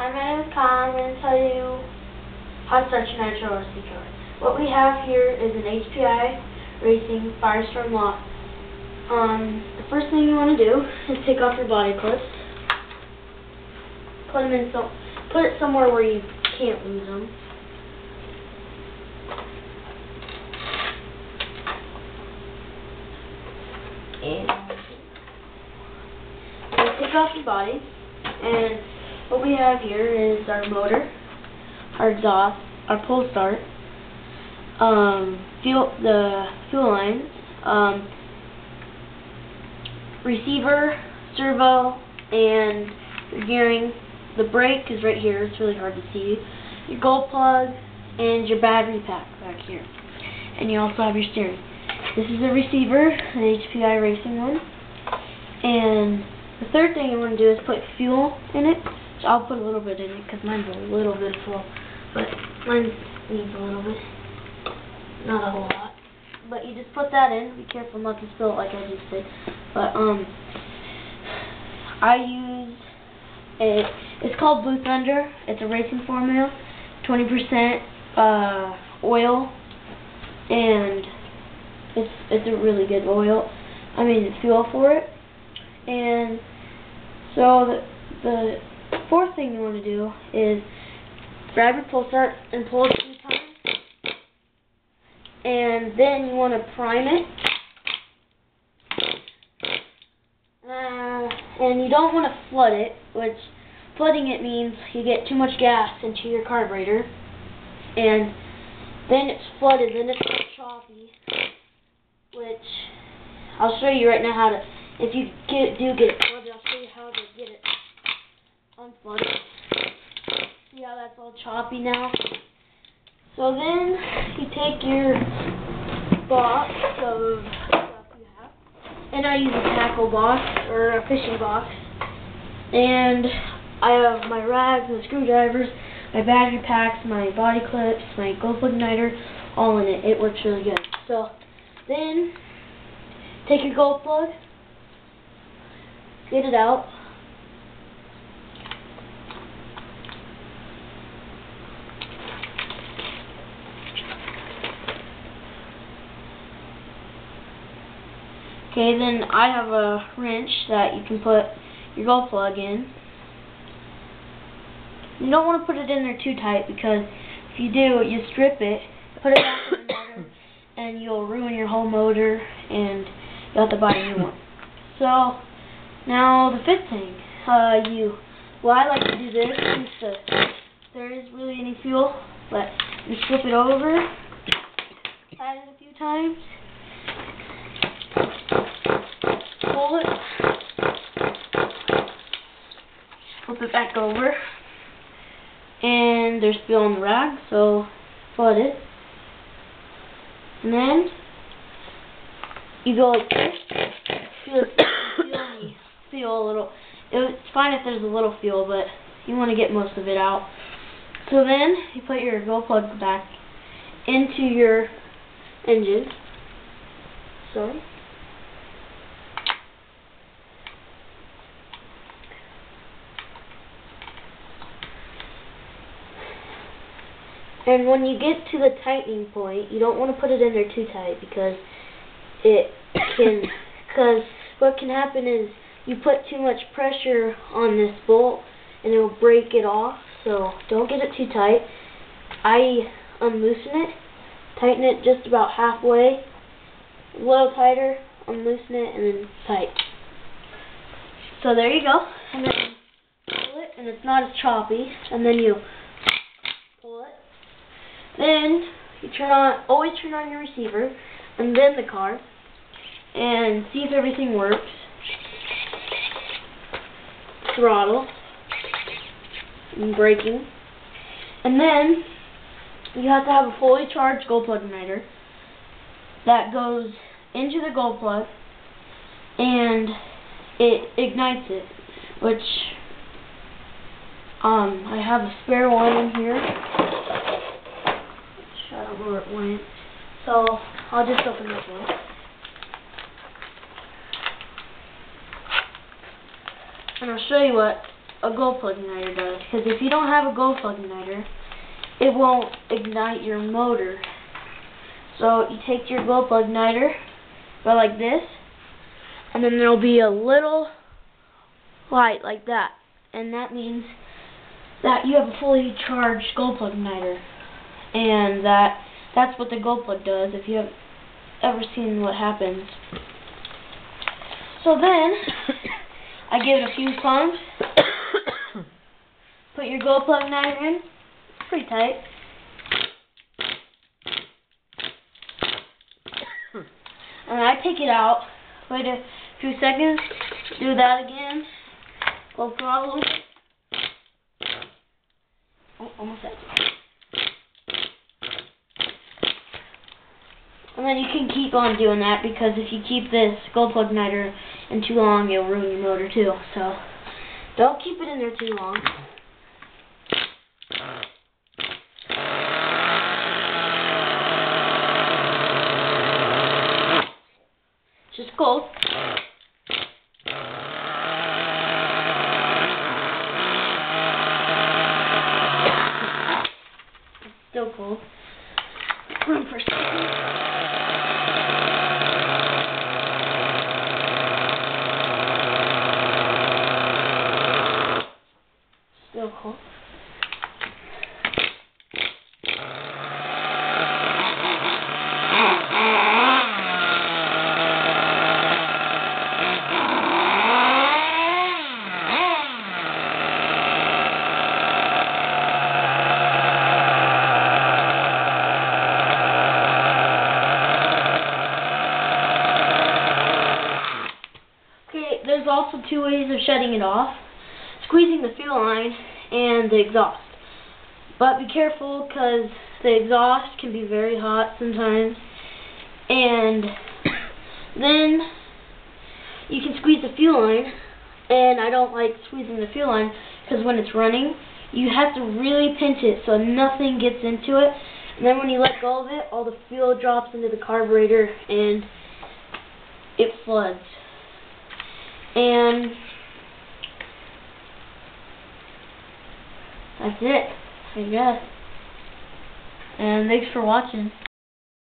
Hi, my name is Kyle. I'm going to tell you how to start your Nitro RC car. What we have here is an HPI Racing Firestorm Lot. The first thing you want to do is take off your body clips. Put it somewhere where you can't lose them. And take off your body, and what we have here is our motor, our exhaust, our pull start, the fuel lines, receiver, servo, and your gearing. The brake is right here, it's really hard to see. Your gold plug, and your battery pack back here. And you also have your steering. This is a receiver, an HPI Racing one. And the third thing you want to do is put fuel in it. So I'll put a little bit in it because mine's a little bit full. But mine needs a little bit. Not a whole lot. But you just put that in. Be careful not to spill it like I just did. But I use it's called Blue Thunder. It's a racing formula. 20% oil, and it's a really good fuel for it. And so the fourth thing you want to do is grab your pull start and pull it 2 times, and then you want to prime it. And you don't want to flood it, which flooding it means you get too much gas into your carburetor, and then it's flooded, then it's choppy, which I'll show you right now how to, if you do get it flooded, I'll show you how to get it unflooded. See how that's all choppy now? So then you take your box of stuff you have, and I use a tackle box or a fishing box, and I have my rags, my screwdrivers, my battery packs, my body clips, my gold plug igniter, all in it. It works really good. So then take your gold plug, get it out, okay, then I have a wrench that you can put your gold plug in. You don't want to put it in there too tight, because if you do, you strip it, put it back in the motor, and you'll ruin your whole motor, and you'll have to buy a new one. So now the fifth thing, I like to do this since there is really any fuel, but you flip it over, pat it a few times, pull it, flip it back over, and there's fuel on the rag, so flood it. And then you go like this, feel a little. It's fine if there's a little fuel, but you want to get most of it out. So then you put your gold plug back into your engine. Sorry. And when you get to the tightening point, you don't want to put it in there too tight, because what can happen is you put too much pressure on this bolt and it will break it off. So don't get it too tight. I unloosen it, tighten it just about halfway, a little tighter, unloosen it, and then tight. So there you go. And then pull it, and it's not as choppy. And then you pull it. Then you always turn on your receiver, and then the car, and see if everything works. Throttle, and braking, and then you have to have a fully charged gold plug igniter that goes into the gold plug, and it ignites it, which I have a spare one in here. I don't know where it went, so I'll just open this one. And I'll show you what a glow plug igniter does. Because if you don't have a glow plug igniter, it won't ignite your motor. So you take your glow plug igniter, go like this, and then there'll be a little light like that. And that means that you have a fully charged glow plug igniter. And that's what the glow plug does, if you have ever seen what happens. So then, I give it a few pumps. Put your glow plug igniter in. It's pretty tight. And I take it out. Wait a few seconds. Do that again. Go throttle. Oh, almost at it. And then you can keep on doing that, because if you keep this glow plug igniter in too long, it'll ruin your motor too. So don't keep it in there too long. It's just cold. It's still cold. Room for a second. Still cold. Okay, there's also two ways of shutting it off. Squeezing the fuel line and the exhaust. But be careful, because the exhaust can be very hot sometimes. And then you can squeeze the fuel line, and I don't like squeezing the fuel line, because when it's running, you have to really pinch it so nothing gets into it. And then when you let go of it, all the fuel drops into the carburetor and it floods. And that's it, I guess. And thanks for watching.